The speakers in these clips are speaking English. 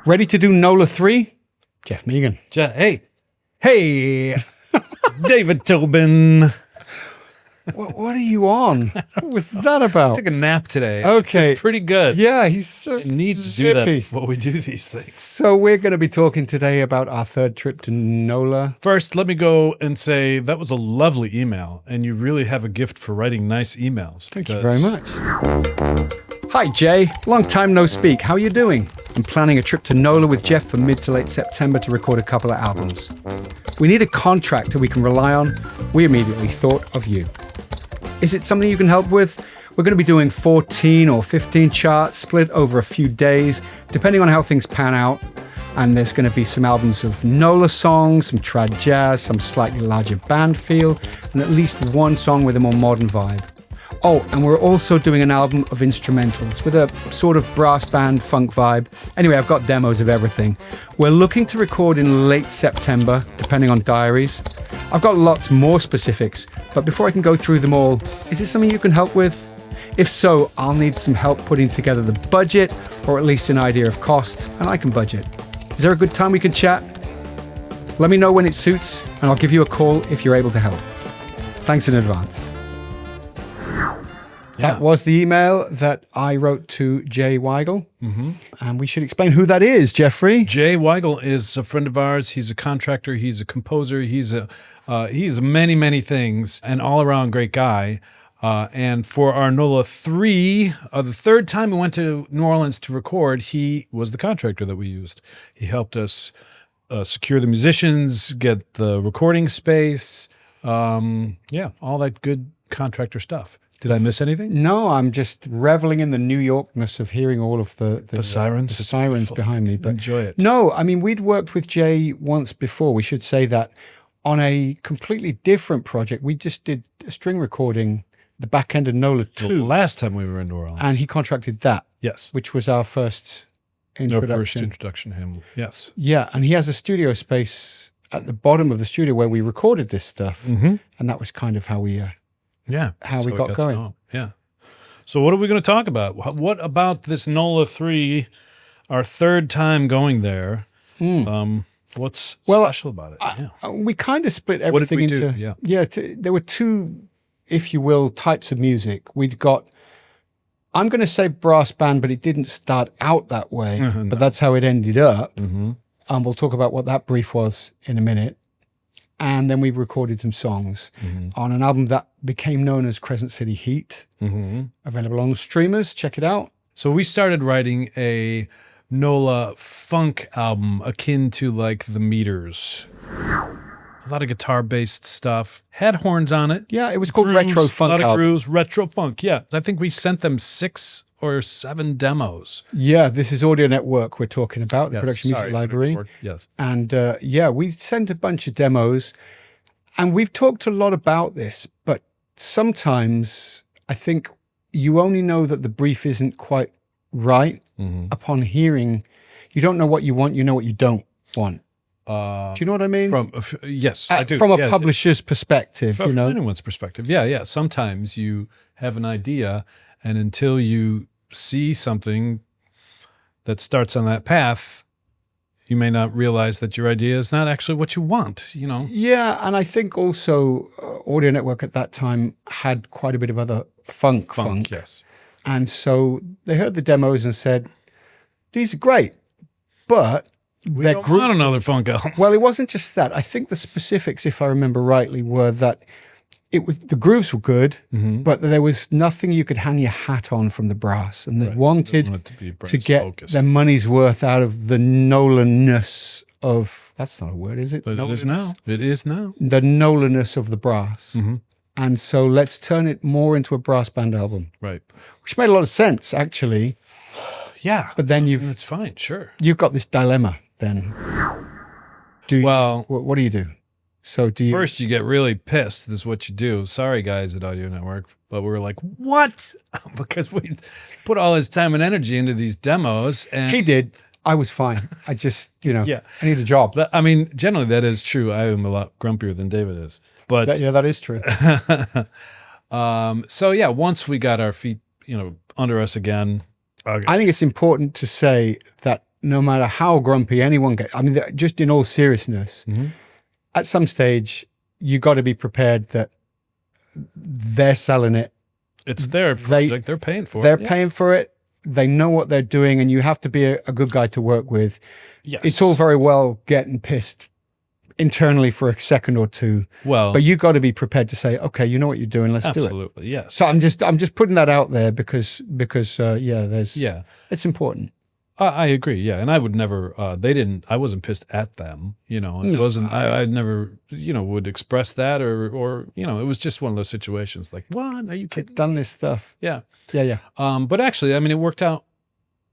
Ready to do NOLA 3? Jeff Megan. Hey, David Tobin. What are you on? What was that about? I took a nap today. Okay. Pretty good. Yeah, he's so I need to zippy. do that before we do these things. So we're going to be talking today about our third trip to NOLA. First, let me go and say that was a lovely email, and you really have a gift for writing nice emails. Thank you very much. Hi, Jay. Long time no speak. How are you doing? I'm planning a trip to NOLA with Jeff for mid to late September to record a couple of albums. We need a contractor we can rely on. We immediately thought of you. Is it something you can help with? We're going to be doing 14 or 15 charts split over a few days, depending on how things pan out. And there's going to be some albums of NOLA songs, some trad jazz, some slightly larger band feel, and at least one song with a more modern vibe. Oh, and we're also doing an album of instrumentals with a sort of brass band funk vibe. Anyway, I've got demos of everything. We're looking to record in late September, depending on diaries. I've got lots more specifics, but before I can go through them all, is this something you can help with? If so, I'll need some help putting together the budget, or at least an idea of cost, and I can budget. Is there a good time we can chat? Let me know when it suits, and I'll give you a call if you're able to help. Thanks in advance. That was the email that I wrote to Jay Weigel. Mm-hmm. And we should explain who that is, Jeffrey. Jay Weigel is a friend of ours. He's a contractor. He's a composer. He's many, many things, an all-around great guy. And for our NOLA 3, the third time we went to New Orleans to record, he was the contractor that we used. He helped us secure the musicians, get the recording space, all that good contractor stuff. Did I miss anything? No, I'm just reveling in the New Yorkness of hearing all of the sirens. The sirens behind me. But enjoy it. No, I mean, we'd worked with Jay once before. We should say that on a completely different project. We just did a string recording, the back end of NOLA 2. The last time we were in New Orleans. And he contracted that. Yes. Which was our first introduction. Our first introduction to him, yes. Yeah, and he has a studio space at the bottom of the studio where we recorded this stuff. Mm-hmm. And that was kind of how we... how we got going. Yeah. So what are we going to talk about? What about this NOLA 3, our third time going there? What's special about it? We kind of split everything into... There were two, if you will, types of music. We'd got... I'm going to say brass band, but it didn't start out that way. But that's how it ended up. Mm-hmm. And we'll talk about what that brief was in a minute. And then we recorded some songs on an album that became known as Crescent City Heat, available on the streamers. Check it out. So we started writing a NOLA funk album akin to like the Meters. A lot of guitar-based stuff. Had horns on it. Yeah, it was called Retro Funk. A lot of grooves, retro funk, yeah. I think we sent them 6 or 7 demos. Yeah, this is Audio Network we're talking about, the Production Music Library. Yes. And we sent a bunch of demos, and we've talked a lot about this, but sometimes I think you only know that the brief isn't quite right upon hearing. You don't know what you want, you know what you don't want. Do you know what I mean? Yes, I do. From a publisher's perspective, from anyone's perspective. Yeah. Sometimes you have an idea, and until you see something that starts on that path, you may not realize that your idea is not actually what you want, Yeah, and I think also Audio Network at that time had quite a bit of other funk. Yes. And so they heard the demos and said, these are great, but we don't want another funk album. Well, it wasn't just that. I think the specifics, if I remember rightly, were that the grooves were good, but there was nothing you could hang your hat on from the brass, and they wanted to get their money's worth out of the NOLA-ness of... That's not a word, is it? But it is now. It is now. The NOLA-ness of the brass. And so let's turn it more into a brass band album. Right. Which made a lot of sense, actually. Yeah. But then it's fine, sure. You've got this dilemma then. What do you do? So First, you get really pissed. This is what you do. Sorry, guys at Audio Network, but we're like, what? Because we put all this time and energy into these demos. And he did. I was fine. I just, I need a job. I mean, generally that is true. I am a lot grumpier than David is. But that is true. So once we got our feet under us again. I think it's important to say that no matter how grumpy anyone gets, I mean, just in all seriousness, at some stage, you got to be prepared that they're selling it. It's their project. They're paying for it. They're paying for it. They know what they're doing, and you have to be a good guy to work with. Yes. It's all very well getting pissed internally for a second or two. Well, but you got to be prepared to say, okay, you know what you're doing. Let's do it. Absolutely, yes. So I'm just putting that out there because it's important. I agree. Yeah, and I would never. I wasn't pissed at them. It wasn't. I never. Would express that or it was just one of those situations. Like, what are you kidding? I've done this stuff. Yeah. Yeah. But actually, I mean, it worked out.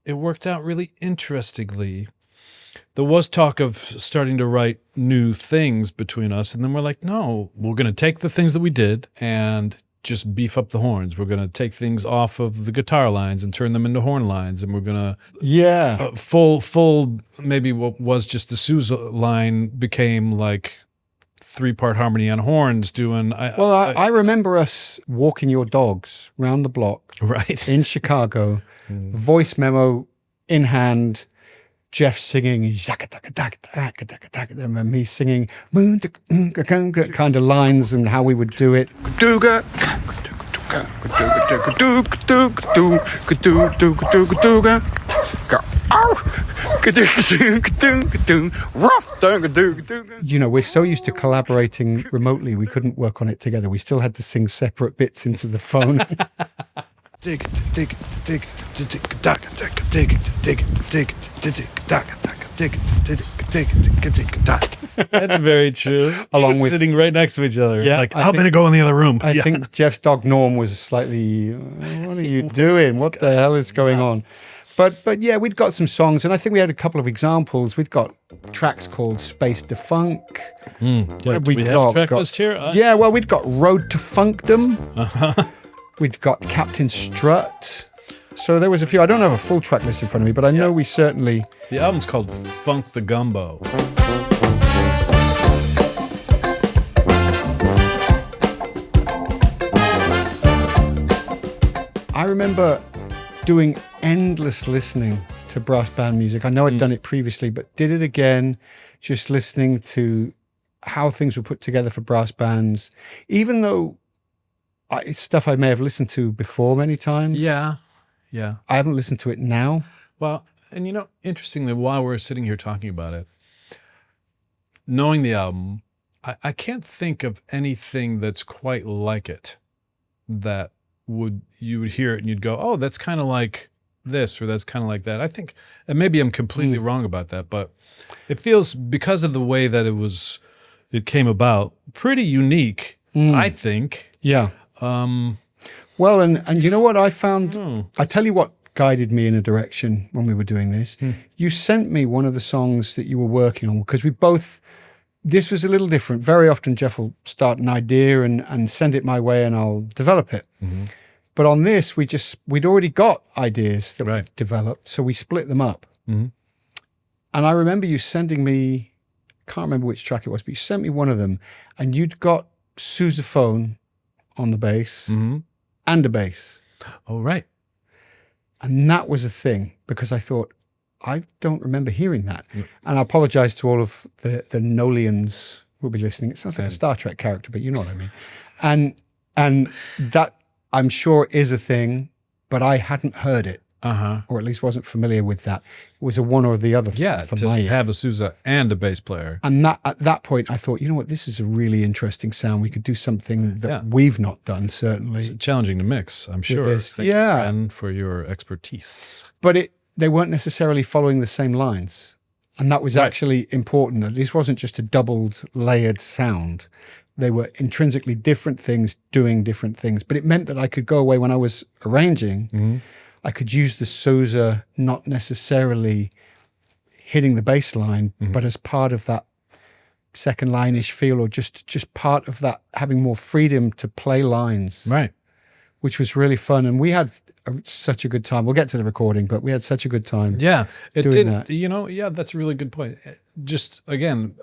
It worked out really interestingly. There was talk of starting to write new things between us, and then we're like, no, we're going to take the things that we did and just beef up the horns. We're going to take things off of the guitar lines and turn them into horn lines, and we're going to full maybe what was just the Sousa line became like 3-part harmony on horns doing. I remember us walking your dogs round the block, right, in Chicago, voice memo in hand. Jeff singing, and me singing kind of lines and how we would do it. We're so used to collaborating remotely, we couldn't work on it together. We still had to sing separate bits into the phone. That's very true. Along with sitting right next to each other. Yeah, it's like, I'm going to go in the other room. I think Jeff's dog Norm was slightly, what are you doing? What the hell is going on? But yeah, we'd got some songs, and I think we had a couple of examples. We'd got tracks called Space to Funk. We have a track list here? We'd got Road to Funkdom. We'd got Captain Strut. So there was a few. I don't have a full track list in front of me, but I know we certainly... The album's called Funk the Gumbo. I remember doing endless listening to brass band music. I know I'd done it previously, but did it again, just listening to how things were put together for brass bands, even though it's stuff I may have listened to before many times. Yeah. I haven't listened to it now. Well, and interestingly, while we're sitting here talking about it, knowing the album, I can't think of anything that's quite like it that you would hear it and you'd go, oh, that's kind of like this or that's kind of like that. I think, and maybe I'm completely wrong about that, but it feels, because of the way that it came about, pretty unique, I think. Yeah. Well, and you know what I found? I tell you what guided me in a direction when we were doing this. You sent me one of the songs that you were working on, because this was a little different. Very often Jeff will start an idea and send it my way and I'll develop it. But on this, we'd already got ideas that we'd developed, so we split them up. And I remember you sending me, can't remember which track it was, but you sent me one of them, and you'd got sousaphone on the bass and a bass. Oh, right. And that was a thing, because I thought, I don't remember hearing that. And I apologize to all of the Nolians who will be listening. It sounds like a Star Trek character, but you know what I mean. And that, I'm sure, is a thing, but I hadn't heard it. Or at least wasn't familiar with that. It was a one or the other for to my have a Sousa and a bass player. And at that point, I thought, you know what, this is a really interesting sound. We could do something that we've not done, certainly. It's challenging to mix, I'm sure. Thank you, Ren, for your expertise. But they weren't necessarily following the same lines. And that was actually important. That this wasn't just a doubled, layered sound. They were intrinsically different things doing different things. But it meant that I could go away when I was arranging. I could use the Sousa not necessarily hitting the bass line, but as part of that second line-ish feel, or just part of that, having more freedom to play lines. Right. Which was really fun. And we had such a good time. We'll get to the recording, but we had such a good time. Yeah, it doing did. That. That's a really good point. Just, again,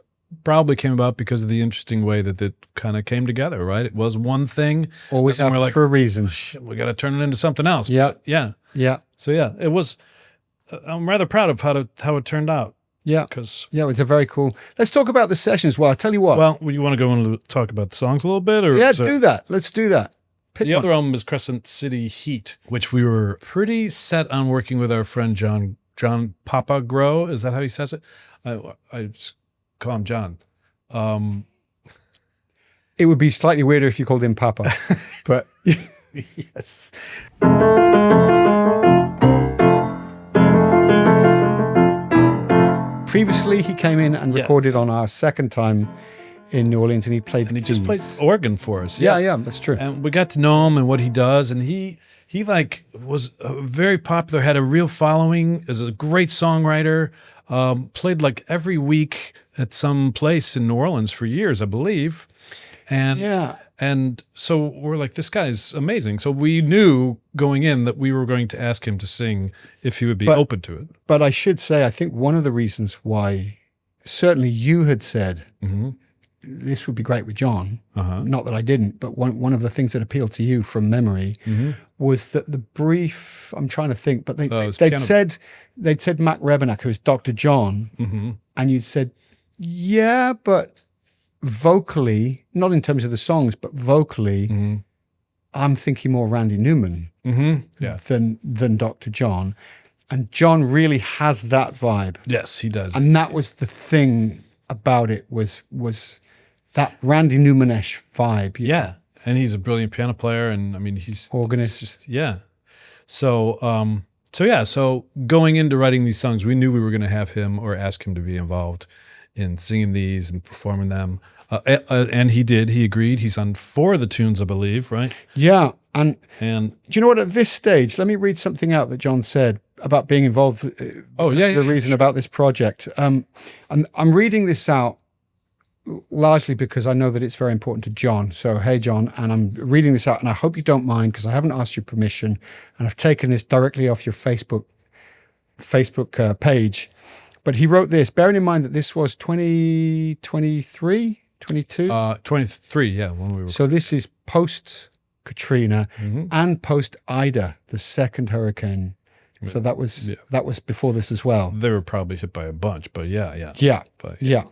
probably came about because of the interesting way that it kind of came together, right? It was one thing. Always and then happened for a reason. Shit, we got to turn it into something else. Yeah. But yeah. Yeah. So yeah, it was, I'm rather proud of how it turned out. Yeah. Because Yeah, it was a very cool. Let's talk about the sessions. Well, I'll tell you what. well, you want to go and talk about the songs a little bit, or yeah, is it- do that. Let's do that. Pick The one. other album is Crescent City Heat, which we were pretty set on working with our friend John Papa Grow. Is that how he says it? I just call him John. It would be slightly weirder if you called him Papa, but Yes. previously he came in and Yes. recorded on our second time in New Orleans, and he played. And he just played keys. organ for us. Yeah, that's true. And we got to know him and what he does, and he like was very popular, had a real following, is a great songwriter, played like every week at some place in New Orleans for years, I believe. And Yeah. and so we're like, this guy's amazing. So we knew going in that we were going to ask him to sing if he would be open to it. But I should say, I think one of the reasons why, certainly you had said this would be great with John. Not that I didn't, but one of the things that appealed to you from memory was that the brief. I'm trying to think, but it was they'd piano. said Mac Rebenak, who's Dr. John, and you'd said, yeah, but vocally, not in terms of the songs, but vocally, I'm thinking more Randy Newman Yeah. than Dr. John. And John really has that vibe. Yes, he does. And that was the thing about it was that Randy Newman-ish vibe. Yeah, and he's a brilliant piano player, and I mean he's Organist. he's just yeah. So so going into writing these songs, we knew we were going to have him or ask him to be involved in singing these and performing them, and he did. He agreed. He's on 4 of the tunes, I believe, right? Yeah. And And do you know what? At this stage, let me read something out that John said about being involved. The reason about this project. And I'm reading this out largely because I know that it's very important to John. So, hey, John, and I'm reading this out, and I hope you don't mind because I haven't asked your permission, and I've taken this directly off your Facebook page. But he wrote this, bearing in mind that this was 2023, 22. 23, yeah, when we were. So this is post Katrina and post Ida, the second hurricane. So that was before this as well. They were probably hit by a bunch, but yeah. Yeah. But, Yeah.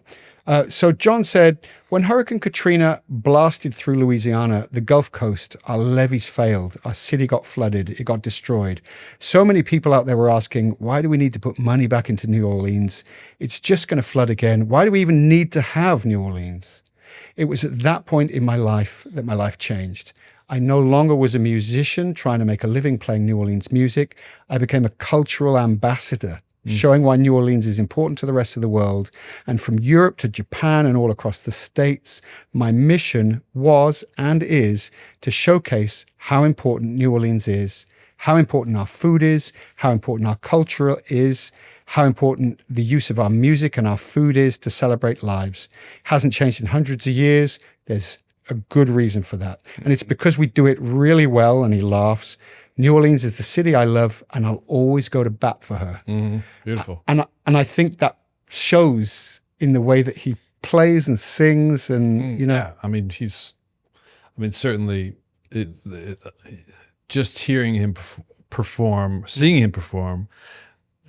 So John said, when Hurricane Katrina blasted through Louisiana, the Gulf Coast, our levees failed. Our city got flooded. It got destroyed. So many people out there were asking, why do we need to put money back into New Orleans? It's just going to flood again. Why do we even need to have New Orleans? It was at that point in my life that my life changed. I no longer was a musician trying to make a living playing New Orleans music. I became a cultural ambassador, showing why New Orleans is important to the rest of the world. And from Europe to Japan and all across the States, my mission was and is to showcase how important New Orleans is, how important our food is, how important our culture is, how important the use of our music and our food is to celebrate lives. Hasn't changed in hundreds of years. There's a good reason for that. And it's because we do it really well, and he laughs. New Orleans is the city I love, and I'll always go to bat for her. Beautiful. And I think that shows in the way that he plays and sings, and you know. Yeah, I mean, certainly, just hearing him perform, seeing him perform,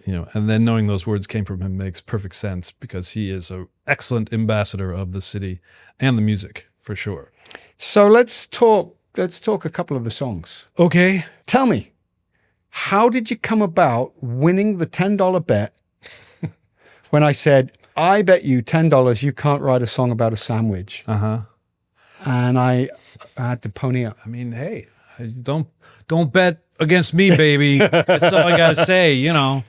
and then knowing those words came from him makes perfect sense because he is an excellent ambassador of the city and the music for sure. So let's talk a couple of the songs. Okay. Tell me, how did you come about winning the $10 bet when I said, I bet you $10 you can't write a song about a sandwich? And I had to pony up. I mean, hey, don't bet against me, baby. That's all I gotta say,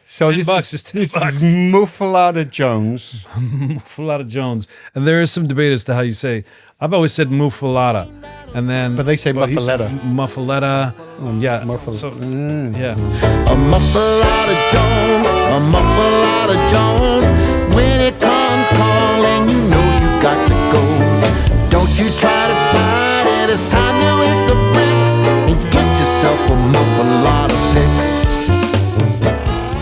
So $10 this is is $10. Muffaletta Jones. Muffaletta Jones. And there is some debate as to how you say. I've always said muffaletta. And then, But they say he said muffaletta. Muffaletta. Yeah. So, yeah. A muffaletta Jones, a muffaletta Jones. When it comes calling, you know you got to go. Don't you try to fight it, it's time to hit the bricks and get yourself a muffaletta fix.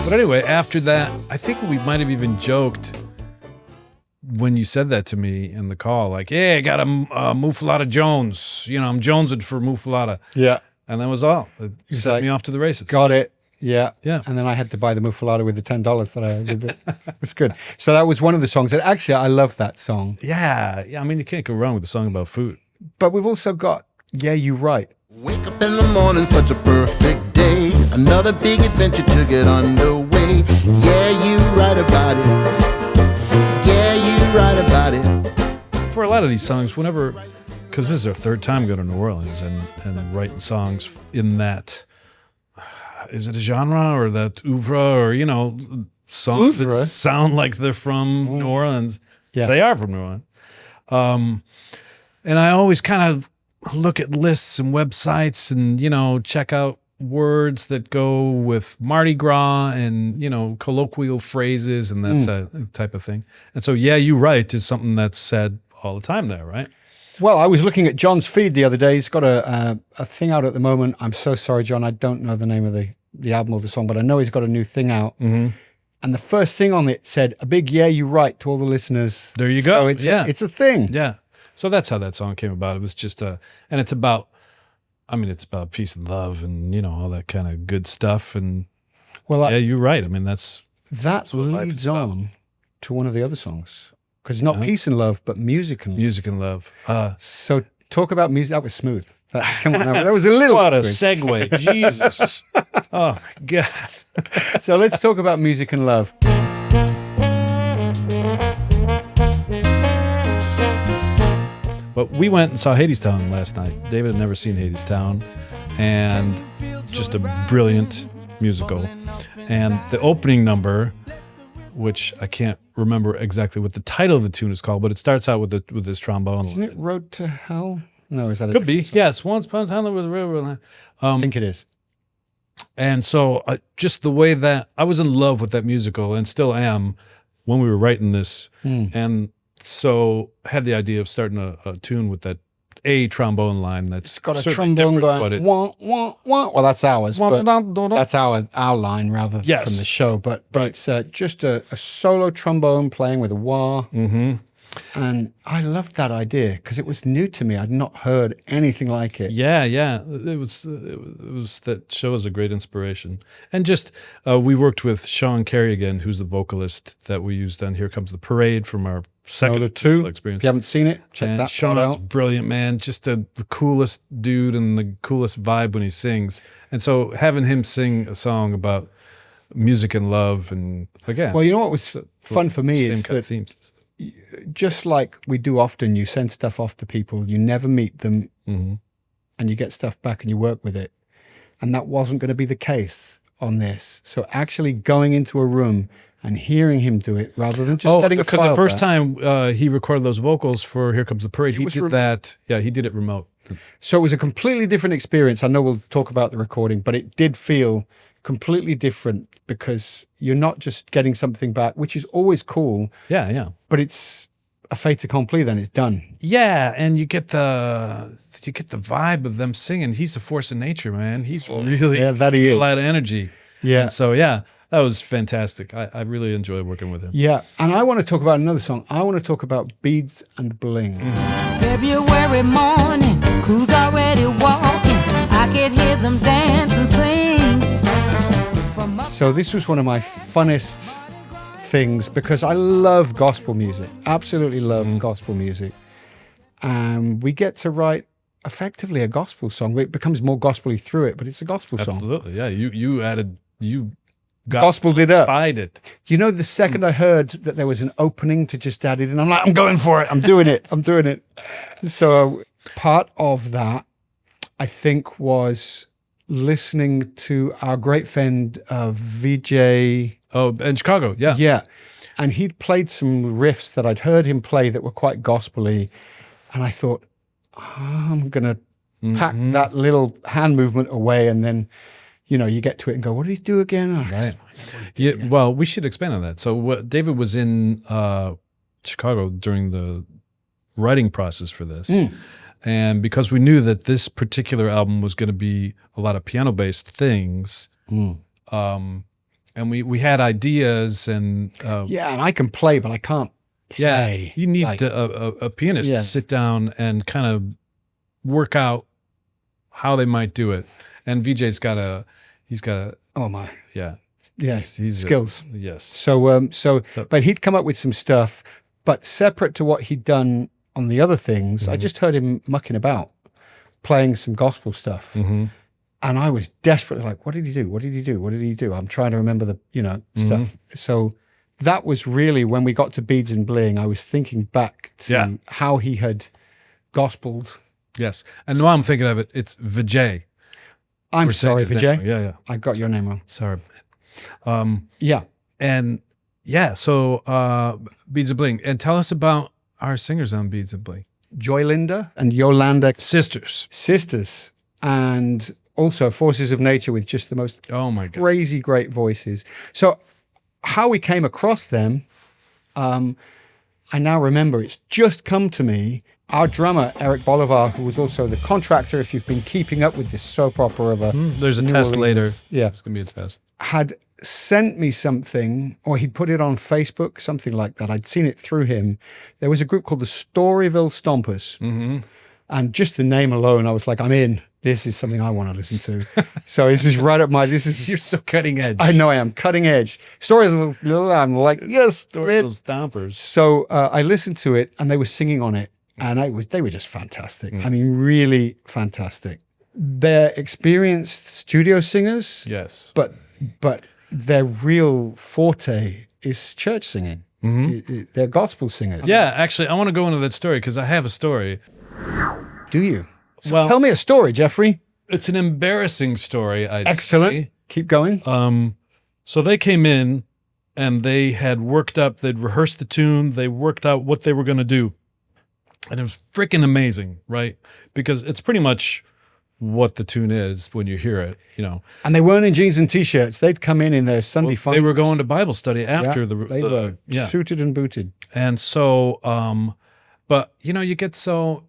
But anyway, after that, I think we might have even joked when you said that to me in the call, like, "Hey, I got a Mufalata Jones. You know, I'm jonesing for Mufalata." Yeah. And that was all. It He's set like, me off to the races. Got it. Yeah. Yeah. And then I had to buy the Mufalata with the $10 that I did. It was good. So that was one of the songs. And actually, I love that song. Yeah. I mean, you can't go wrong with a song about food. But we've also got Yeah, You Right. Wake up in the morning, such a perfect day. Another big adventure to get underway. Yeah, you right about it. Yeah, you right about it. For a lot of these songs, whenever, because this is our third time going to New Orleans and writing songs in that, is it a genre or that oeuvre or, you know, songs that sound like they're from New Orleans. Yeah. They are from New Orleans. And I always kind of look at lists and websites and, you know, check out words that go with Mardi Gras and, you know, colloquial phrases and that type of thing. And so, Yeah, You Right is something that's said all the time there, right? Well, I was looking at John's feed the other day. He's got a thing out at the moment. I'm so sorry, John. I don't know the name of the album or the song, but I know he's got a new thing out. And the first thing on it said, a big Yeah, You Right to all the listeners. There you go. So it's a thing. Yeah. So that's how that song came about. It was just and it's about, I mean, it's about peace and love and, you know, all that kind of good stuff. And Well, yeah, you're right. I mean, that what leads on to one of the other songs. Because it's not peace and love, but music and love. Music and love. So talk about music. That was smooth. Come on, that was a little What a smooth. segue. Jesus. Oh, my God. So let's talk about music and love. But we went and saw Hadestown last night. David had never seen Hadestown, and just a brilliant musical. And the opening number, which I can't remember exactly what the title of the tune is called, but it starts out with this trombone. Isn't it Road to Hell? No, is that a Could be. different song? Yes, Once Upon a Time there was a railroad line. I think it is. And so just the way that I was in love with that musical and still am when we were writing this. And so had the idea of starting a tune with that trombone line that's Got a certainly trombone different, going, but wah, wah, wah. Well, that's ours, but that's our line rather than from the show. But it's just a solo trombone playing with a wah. And I loved that idea because it was new to me. I'd not heard anything like it. Yeah. It was that show was a great inspiration. And just we worked with Sean Carey again, who's the vocalist that we used on Here Comes the Parade from our second experience. If you haven't seen it, check and that Sean's out. brilliant, man. Just the coolest dude and the coolest vibe when he sings. And so having him sing a song about music and love, and again, Well, you know what was fun for me same is kind of that themes. just like we do often, you send stuff off to people, you never meet them, and you get stuff back and you work with it. And that wasn't going to be the case on this. So actually going into a room and hearing him do it rather than just getting a file because the first back. time he recorded those vocals for Here Comes the Parade, he did that. Yeah, he did it remote. So it was a completely different experience. I know we'll talk about the recording, but it did feel completely different because you're not just getting something back, which is always cool. Yeah. But it's a fait accompli, then it's done. Yeah, and you get the vibe of them singing. He's a force of nature, man. He's really that he is. a lot of energy. Yeah. And so yeah, that was fantastic. I really enjoyed working with him. Yeah. And I want to talk about another song. I want to talk about Beads and Bling. February morning, crews already walking. I could hear them dance and sing. So this was one of my funnest things because I love gospel music. Absolutely love gospel music. And we get to write effectively a gospel song. It becomes more gospel-y through it, but it's a gospel song. Absolutely, yeah. You Gospeled it up. It. You know, the second I heard that there was an opening to just add it in, I'm like, I'm going for it. I'm doing it. So part of that, I think, was listening to our great friend VJ. Oh, in Chicago, yeah. Yeah. And he'd played some riffs that I'd heard him play that were quite gospel-y. And I thought, I'm going to pack that little hand movement away. And then, you know, you get to it and go, what did he do again? Right. Yeah, well, we should expand on that. So David was in Chicago during the writing process for this. And because we knew that this particular album was going to be a lot of piano-based things, and we had ideas and Yeah, and I can play, but I can't play. You need like, a pianist Yeah. to sit down and kind of work out how they might do it. And VJ's got a, oh my, yeah. yeah, He's skills. Yes. So, but he'd come up with some stuff, but separate to what he'd done on the other things. I just heard him mucking about, playing some gospel stuff. And I was desperately like, what did he do? What did he do? What did he do? I'm trying to remember the, stuff. So that was really when we got to Beads and Bling, I was thinking back to how he had gospeled. Yes. And now I'm thinking of it, it's Vijay. I'm We're saying sorry, his name Vijay. wrong. Yeah. I got your name wrong. Sorry. Yeah. And yeah, so Beads and Bling. And tell us about our singers on Beads and Bling. Joylinda and Yolanda, Sisters. and also Forces of Nature with just the most Oh my God. crazy great voices. So how we came across them, I now remember. It's just come to me. Our drummer, Eric Bolivar, who was also the contractor, if you've been keeping up with this soap opera of a There's a New test later. Orleans- Yeah. It's going to be a test. had sent me something, or he'd put it on Facebook, something like that. I'd seen it through him. There was a group called the Storyville Stompers. And just the name alone, I was like, I'm in. This is something I want to listen to. So this is right up my, You're so cutting edge. I know I am, cutting edge. Storyville, I'm like, yes. Those stompers. So I listened to it and they were singing on it. And they were just fantastic. I mean, really fantastic. They're experienced studio singers. Yes. But their real forte is church singing. They're gospel singers. Yeah, actually, I want to go into that story because I have a story. Do you? So Well- tell me a story, Jeffrey. It's an embarrassing story, I'd Excellent. say. Keep going. So they came in and they had worked up, they'd rehearsed the tune, they worked out what they were going to do. And it was freaking amazing, right? Because it's pretty much what the tune is when you hear it, And they weren't in jeans and t-shirts. They'd come in their Sunday fun. They were going to Bible study after They were suited and booted. And so, but you get so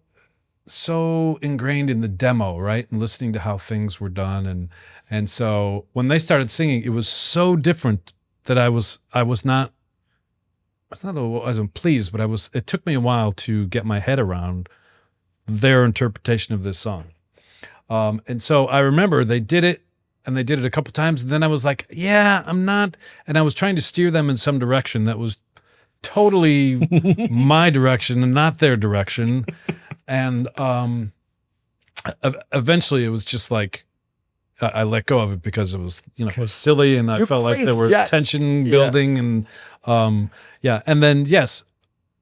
ingrained in the demo, right? And listening to how things were done. And so when they started singing, it was so different that I wasn't pleased, but it took me a while to get my head around their interpretation of this song. And so I remember they did it and they did it a couple times. And then I was like, yeah, I'm not. And I was trying to steer them in some direction that was totally my direction and not their direction. And eventually it was just like, I let go of it because it was, it was silly and I felt like there was tension building and, And then, yes,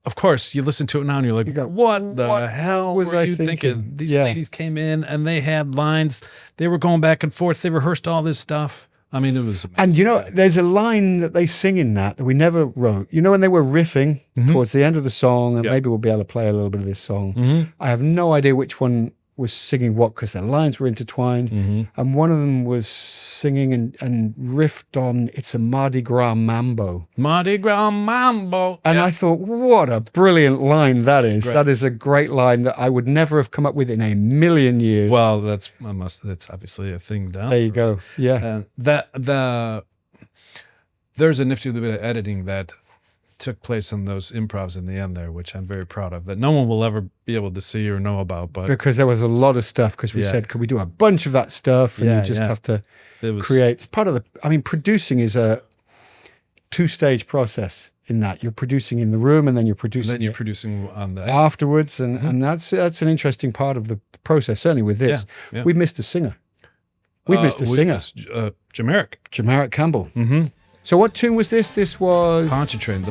of course, you listen to it now and you're like, what the hell was were I you thinking? These ladies came in and they had lines. They were going back and forth. They rehearsed all this stuff. I mean, it was amazing. And there's a line that they sing in that we never wrote. When they were riffing towards the end of the song, and maybe we'll be able to play a little bit of this song. I have no idea which one was singing what because their lines were intertwined. And one of them was singing and riffed on "It's a Mardi Gras Mambo." Mardi Gras Mambo. And I thought, what a brilliant line that is. That is a great line that I would never have come up with in a million years. Well, that's obviously a thing down. There you go. Yeah. And there's a nifty little bit of editing that took place on those improvs in the end there, which I'm very proud of, that no one will ever be able to see or know about. But because there was a lot of stuff, because we said, could we do a bunch of that stuff? And you just have to create. It's part of producing is a two-stage process in that. You're producing in the room and then you're producing producing on the afterwards. And that's an interesting part of the process, certainly with this. Yeah. We've missed a singer. We've missed a singer. Jamaric Campbell. So what tune was this? This was... The Poncha Train.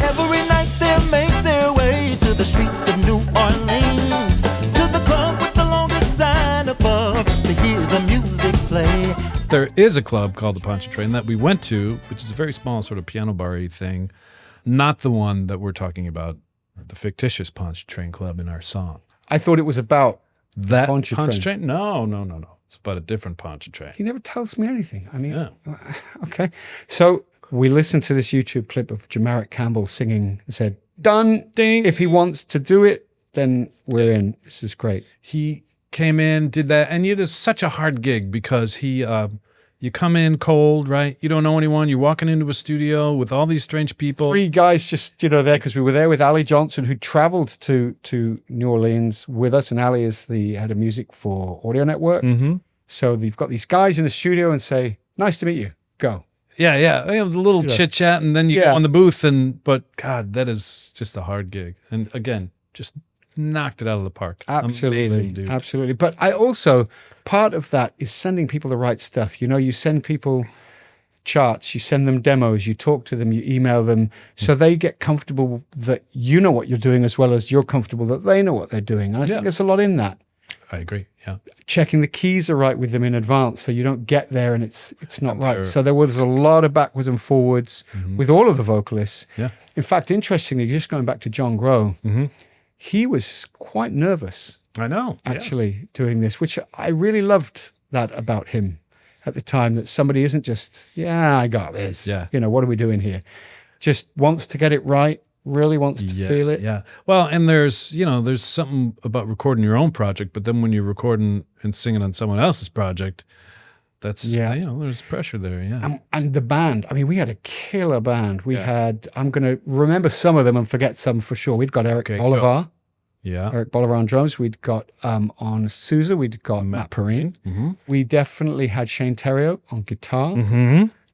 Every night they make their way to the streets of New Orleans, to the club with the longest sign above, to hear the music play. There is a club called the Poncha Train that we went to, which is a very small sort of piano bar-y thing, not the one that we're talking about, the fictitious Poncha Train Club in our song. I thought it was about that Poncha Train. No. It's about a different Poncha Train. He never tells me anything. I mean, okay. So we listened to this YouTube clip of Jamaric Campbell singing and said, done. Ding. If he wants to do it, then we're in. This is great. He came in, did that, and it was such a hard gig because he You come in cold, right? You don't know anyone. You're walking into a studio with all these strange people. 3 guys just, there because we were there with Ali Johnson, who traveled to New Orleans with us. And Ali is the head of music for Audio Network. Mm-hmm. So you've got these guys in the studio and say, nice to meet you. Go. Yeah. You have the little chit chat, and then you go on the booth. But God, that is just a hard gig. And again, just knocked it out of the park. Absolutely. Amazing, dude. Absolutely. But I also, part of that is sending people the right stuff. You send people charts, you send them demos, you talk to them, you email them, so they get comfortable that you know what you're doing as well as you're comfortable that they know what they're doing. And I think there's a lot in that. I agree. Yeah. Checking the keys are right with them in advance, so you don't get there and it's not right. So there was a lot of backwards and forwards with all of the vocalists. Yeah. In fact, interestingly, just going back to John Grow, he was quite nervous. I know. Actually doing this, which I really loved that about him at the time, that somebody isn't just, I got this. Yeah. What are we doing here? Just wants to get it right, really wants to feel it. Yeah. Well, and there's something about recording your own project, but then when you're recording and singing on someone else's project, that's, there's pressure there. Yeah. And the band, I mean, we had a killer band. We had, I'm going to remember some of them and forget some for sure. We'd got Eric Bolivar. Yeah. Eric Bolivar on drums. We'd got on Sousa, we'd got Matt Perrine. Mm-hmm. We definitely had Shane Theriault on guitar,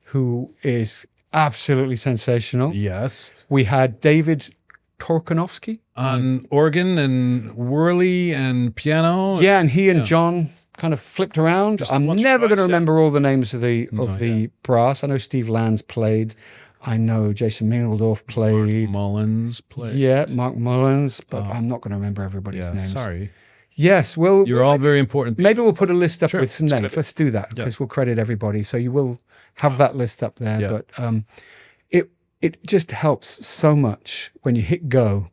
who is absolutely sensational. Yes. We had David Torkanovsky on organ and whirly and piano. Yeah, and he and John kind of flipped around. I'm never going to remember all the names of the brass. I know Steve Lands played. I know Jason Mingledorf played. Mark Mullins played. Yeah, Mark Mullins, but I'm not going to remember everybody's names. Sorry. Yes, well, you're all very important. Maybe we'll put a list up with some names. Let's do that because we'll credit everybody. So you will have that list up there. Yeah. But it just helps so much when you hit go.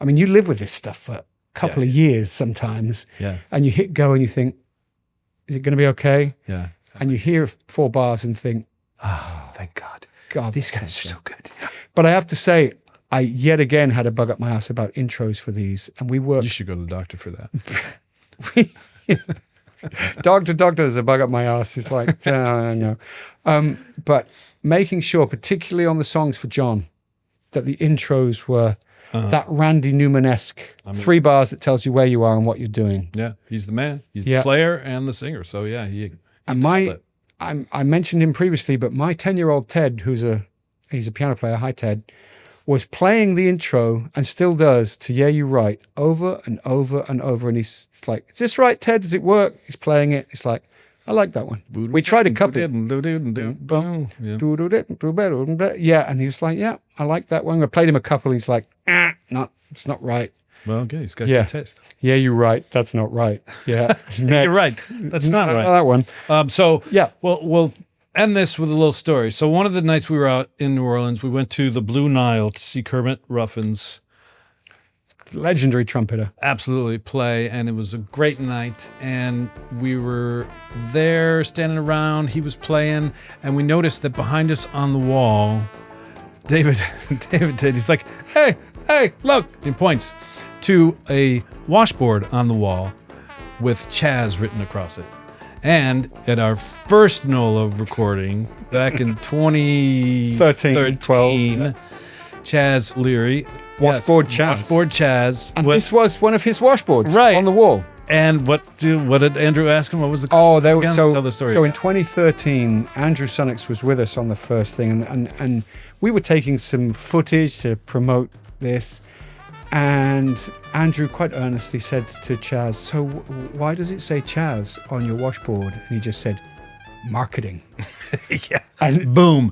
I mean, you live with this stuff for a couple of years sometimes. Yeah. And you hit go and you think, is it going to be okay? Yeah. And you hear 4 bars and think, oh, thank God. God, these guys are so good. But I have to say, I yet again had a bug up my ass about intros for these, and we worked. You should go to the doctor for that. Doctor, there's a bug up my ass. It's like, no. But making sure, particularly on the songs for John, that the intros were that Randy Newman-esque 3 bars that tells you where you are and what you're doing. Yeah, he's the man. He's the player and the singer. So yeah, I mentioned him previously, but my 10-year-old Ted, he's a piano player, hi Ted, was playing the intro and still does to Yeah You Right over and over and over. And he's like, is this right, Ted? Does it work? He's playing it. It's like, I like that one. We tried a couple. Yeah, and he was like, yeah, I like that one. I played him a couple. And he's like, it's not right. Well, okay, he's got good taste. Yeah, you're right. That's not right. Yeah, you're right. That's not right. That one. We'll end this with a little story. So one of the nights we were out in New Orleans, we went to the Blue Nile to see Kermit Ruffins, legendary trumpeter, absolutely play, and it was a great night. And we were there standing around. He was playing, and we noticed that behind us on the wall, David did. He's like, "Hey, look!" He points to a washboard on the wall with Chaz written across it. And at our first NOLA recording back in 2013, 12, Chaz Leary, Washboard Chaz. And this was one of his washboards on the wall. And what did Andrew ask him? What was the tell the story. So in 2013, Andrew Sunix was with us on the first thing, and we were taking some footage to promote this. And Andrew quite earnestly said to Chaz, so why does it say Chaz on your washboard? And he just said, marketing. Yeah. And boom.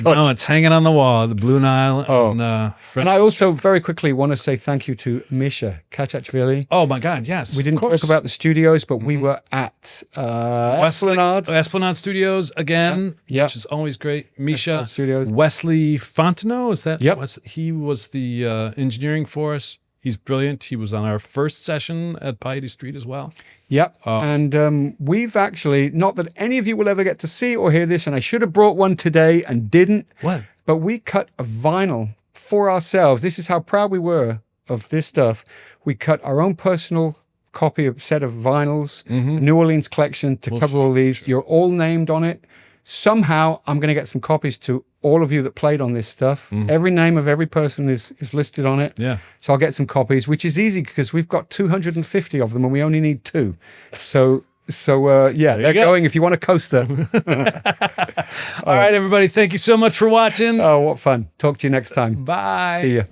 No, it's hanging on the wall, the Blue Nile. And I also very quickly want to say thank you to Misha Kachachvili. Oh my God, yes. We didn't talk about the studios, but we were at Esplanade Studios again, which is always great. Misha Studios. Wesley Fontenot, is that? Yep. He was the engineering for us. He's brilliant. He was on our first session at Piety Street as well. Yep. And we've actually, not that any of you will ever get to see or hear this, and I should have brought one today and didn't. What? But we cut a vinyl for ourselves. This is how proud we were of this stuff. We cut our own personal copy of set of vinyls, New Orleans collection to cover all these. You're all named on it. Somehow, I'm going to get some copies to all of you that played on this stuff. Every name of every person is listed on it. Yeah. So I'll get some copies, which is easy because we've got 250 of them and we only need 2. So yeah, they're going if you want a coaster. All right, everybody. Thank you so much for watching. Oh, what fun. Talk to you next time. Bye. See ya.